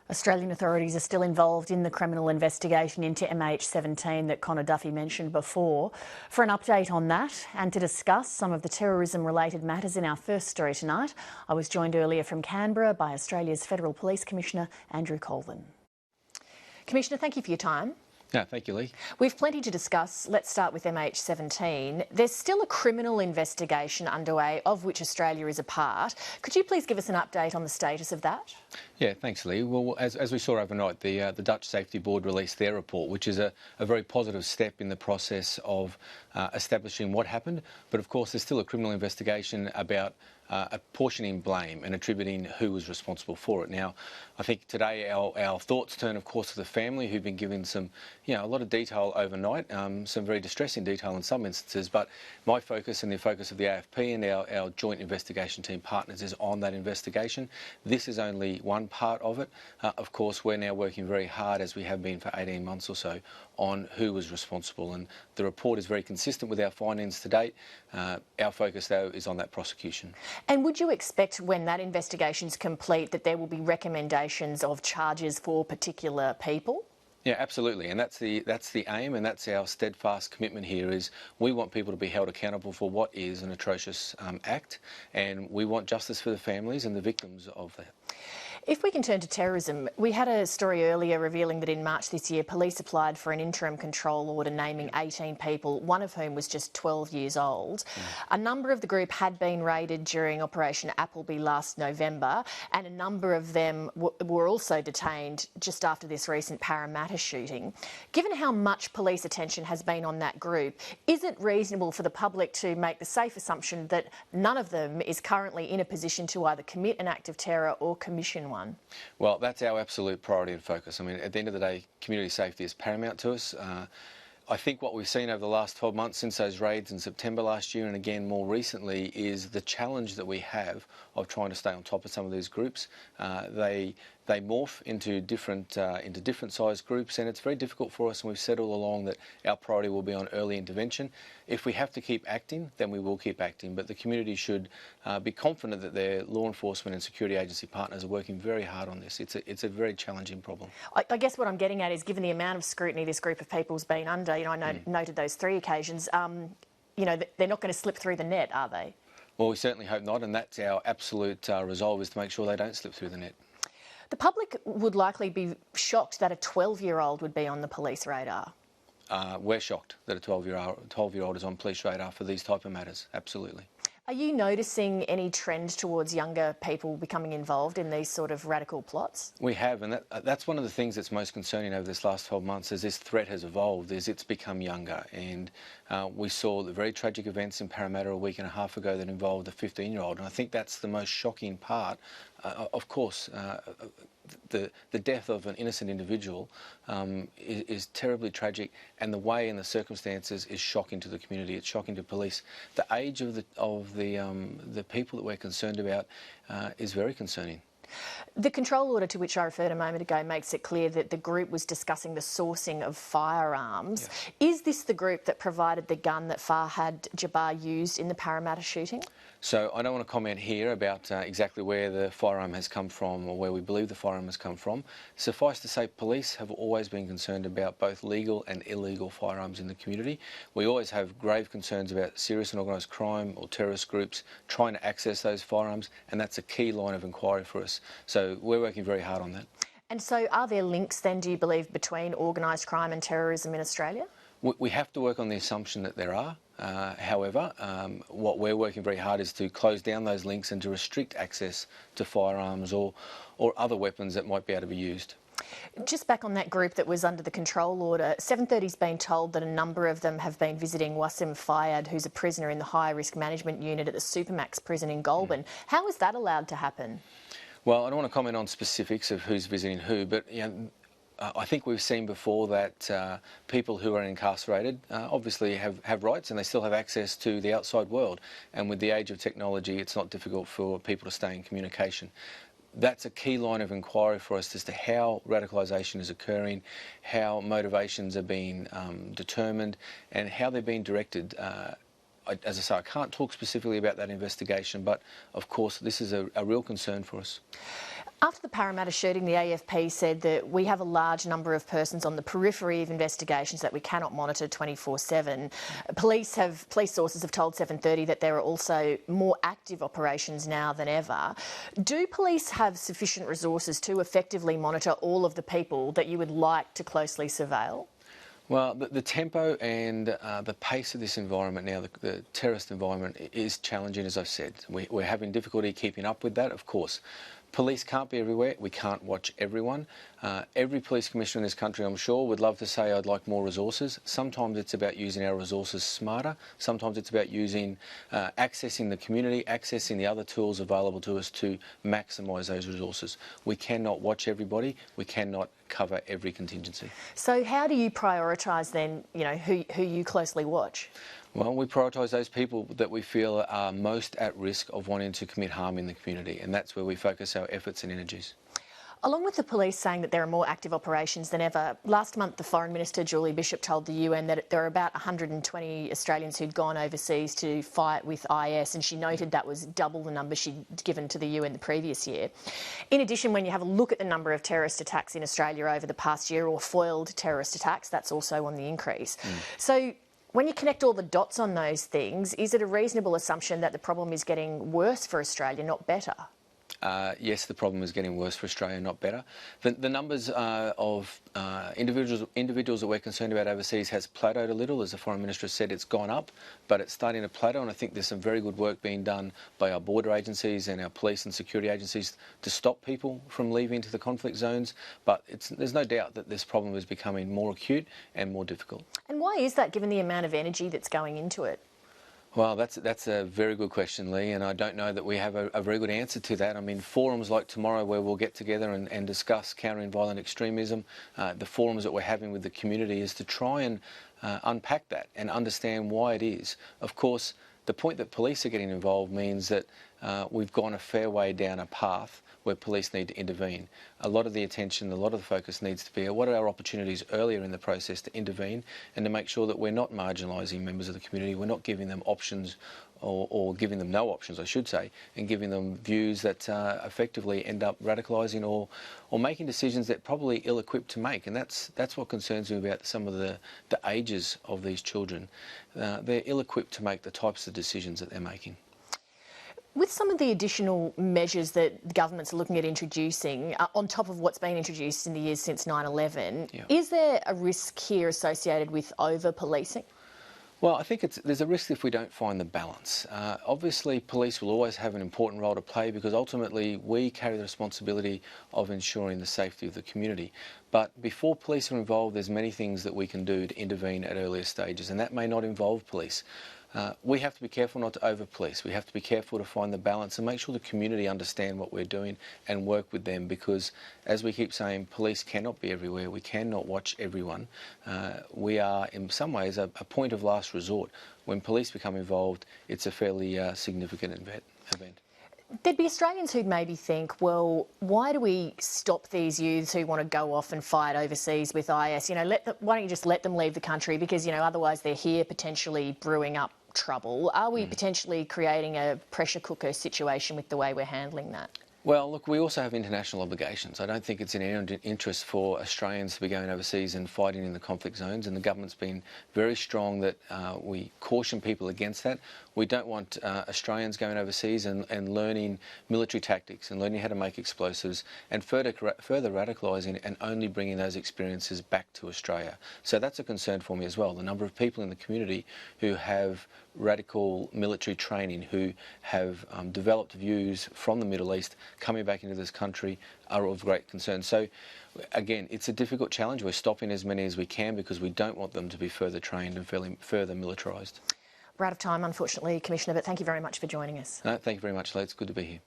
Australian authorities are still involved in the criminal investigation into MH17 that Connor Duffy mentioned before. For an update on that and to discuss some of the terrorism-related matters in our first story tonight, I was joined earlier from Canberra by Australia's Federal Police Commissioner, Andrew Colvin. Commissioner, thank you for your time. Yeah, thank you, Lee. We've plenty to discuss. Let's start with MH17. There's still a criminal investigation underway, of which Australia is a part. Could you please give us an update on the status of that? Yeah, thanks, Lee. Well, as we saw overnight, the Dutch Safety Board released their report, which is a very positive step in the process of establishing what happened. But of course, there's still a criminal investigation about apportioning blame and attributing who was responsible for it. Now, I think today our thoughts turn, of course, to the family who've been given some, a lot of detail overnight, some very distressing detail in some instances. But my focus and the focus of the AFP and our joint investigation team partners is on that investigation. This is only one part of it. Of course, we're now working very hard, as we have been for 18 months or so, on who was responsible. And the report is very consistent with our findings to date. Our focus, though, is on that prosecution. And would you expect, when that investigation is complete, that there will be recommendations of charges for particular people? Yeah, absolutely, and that's the aim, and that's our steadfast commitment here. Is we want people to be held accountable for what is an atrocious act, and we want justice for the families and the victims of that. If we can turn to terrorism, we had a story earlier revealing that in March this year, police applied for an interim control order naming 18 people, one of whom was just 12 years old. A number of the group had been raided during Operation Appleby last November, and a number of them were also detained just after this recent Parramatta shooting. Given how much police attention has been on that group, is it reasonable for the public to make the safe assumption that none of them is currently in a position to either commit an act of terror or commission one? Well, that's our absolute priority and focus. I mean, at the end of the day, community safety is paramount to us. I think what we've seen over the last 12 months since those raids in September last year and again more recently is the challenge that we have of trying to stay on top of some of these groups. They morph into different sized groups, and it's very difficult for us, and we've said all along that our priority will be on early intervention. If we have to keep acting, then we will keep acting, but the community should be confident that their law enforcement and security agency partners are working very hard on this. It's a very challenging problem. I guess what I'm getting at is, given the amount of scrutiny this group of people's been under, I noted those 3 occasions, they're not going to slip through the net, are they? Well, we certainly hope not, and that's our absolute resolve, is to make sure they don't slip through the net. The public would likely be shocked that a 12-year-old would be on the police radar. We're shocked that a 12-year-old is on police radar for these type of matters, absolutely. Are you noticing any trend towards younger people becoming involved in these sort of radical plots? We have, and that's one of the things that's most concerning over this last 12 months as this threat has evolved, is it's become younger. And we saw the very tragic events in Parramatta a week and a half ago that involved a 15-year-old, and I think that's the most shocking part. Of course, the death of an innocent individual is terribly tragic, and the way and the circumstances is shocking to the community. It's shocking to police. The age of the people that we're concerned about is very concerning. The control order to which I referred a moment ago makes it clear that the group was discussing the sourcing of firearms. Yes. Is this the group that provided the gun that Farhad Jabbar used in the Parramatta shooting? So I don't want to comment here about exactly where the firearm has come from or where we believe the firearm has come from. Suffice to say, police have always been concerned about both legal and illegal firearms in the community. We always have grave concerns about serious and organised crime or terrorist groups trying to access those firearms, and that's a key line of inquiry for us. So we're working very hard on that. And so are there links then, do you believe, between organised crime and terrorism in Australia? We have to work on the assumption that there are. However, what we're working very hard is to close down those links and to restrict access to firearms or other weapons that might be able to be used. Just back on that group that was under the control order, 730's been told that a number of them have been visiting Wassim Fayyad, who's a prisoner in the high risk management unit at the Supermax prison in Goulburn. How is that allowed to happen? Well, I don't want to comment on specifics of who's visiting who, but I think we've seen before that people who are incarcerated obviously have rights, and they still have access to the outside world. And with the age of technology, it's not difficult for people to stay in communication. That's a key line of inquiry for us as to how radicalisation is occurring, how motivations are being determined, and how they're being directed. As I say, I can't talk specifically about that investigation, but of course this is a real concern for us. After the Parramatta shooting, the AFP said that we have a large number of persons on the periphery of investigations that we cannot monitor 24/7. Police sources have told 7:30 that there are also more active operations now than ever. Do police have sufficient resources to effectively monitor all of the people that you would like to closely surveil? Well, the tempo and the pace of this environment now, the terrorist environment, is challenging, as I've said. We're having difficulty keeping up with that, of course. Police can't be everywhere. We can't watch everyone. Every police commissioner in this country, I'm sure, would love to say, I'd like more resources. Sometimes it's about using our resources smarter. Sometimes it's about accessing the community, accessing the other tools available to us to maximise those resources. We cannot watch everybody. We cannot cover every contingency. So how do you prioritise then, who you closely watch? Well, we prioritise those people that we feel are most at risk of wanting to commit harm in the community, and that's where we focus our efforts and energies. Along with the police saying that there are more active operations than ever, last month the Foreign Minister Julie Bishop told the UN that there are about 120 Australians who'd gone overseas to fight with IS, and she noted that was double the number she'd given to the UN the previous year. In addition, when you have a look at the number of terrorist attacks in Australia over the past year, or foiled terrorist attacks, that's also on the increase. So when you connect all the dots on those things, is it a reasonable assumption that the problem is getting worse for Australia, not better? Yes, the problem is getting worse for Australia, not better. The numbers of individuals that we're concerned about overseas has plateaued a little. As the Foreign Minister said, it's gone up, but it's starting to plateau, and I think there's some very good work being done by our border agencies and our police and security agencies to stop people from leaving to the conflict zones, but there's no doubt that this problem is becoming more acute and more difficult. And why is that, given the amount of energy that's going into it? Well, that's a very good question, Lee, and I don't know that we have a very good answer to that. I mean, forums like tomorrow where we'll get together and discuss countering violent extremism, the forums that we're having with the community is to try and unpack that and understand why it is. Of course, the point that police are getting involved means that we've gone a fair way down a path where police need to intervene. A lot of the attention, a lot of the focus needs to be on what are our opportunities earlier in the process to intervene and to make sure that we're not marginalising members of the community, we're not giving them options or giving them no options, I should say, and giving them views that effectively end up radicalising or making decisions that probably ill-equipped to make. And that's what concerns me about some of the ages of these children. They're ill-equipped to make the types of decisions that they're making. With some of the additional measures that governments are looking at introducing, on top of what's been introduced in the years since 9/11, is there a risk here associated with over-policing? Well, I think there's a risk if we don't find the balance. Obviously, police will always have an important role to play because ultimately we carry the responsibility of ensuring the safety of the community. But before police are involved, there's many things that we can do to intervene at earlier stages, and that may not involve police. We have to be careful not to over-police. We have to be careful to find the balance and make sure the community understand what we're doing and work with them because, as we keep saying, police cannot be everywhere. We cannot watch everyone. We are, in some ways, a point of last resort. When police become involved, it's a fairly significant event. There'd be Australians who'd maybe think, well, why do we stop these youths who want to go off and fight overseas with IS? Why don't you just let them leave the country because, otherwise they're here potentially brewing up trouble. Are we potentially creating a pressure cooker situation with the way we're handling that? Well, look, we also have international obligations. I don't think it's in any interest for Australians to be going overseas and fighting in the conflict zones, and the government's been very strong that we caution people against that. We don't want Australians going overseas and learning military tactics and learning how to make explosives and further radicalising and only bringing those experiences back to Australia. So that's a concern for me as well. The number of people in the community who have radical military training, who have developed views from the Middle East coming back into this country are of great concern. So again, it's a difficult challenge. We're stopping as many as we can because we don't want them to be further trained and further militarised. We're out of time, unfortunately, Commissioner, but thank you very much for joining us. No, thank you very much, Lee. It's good to be here.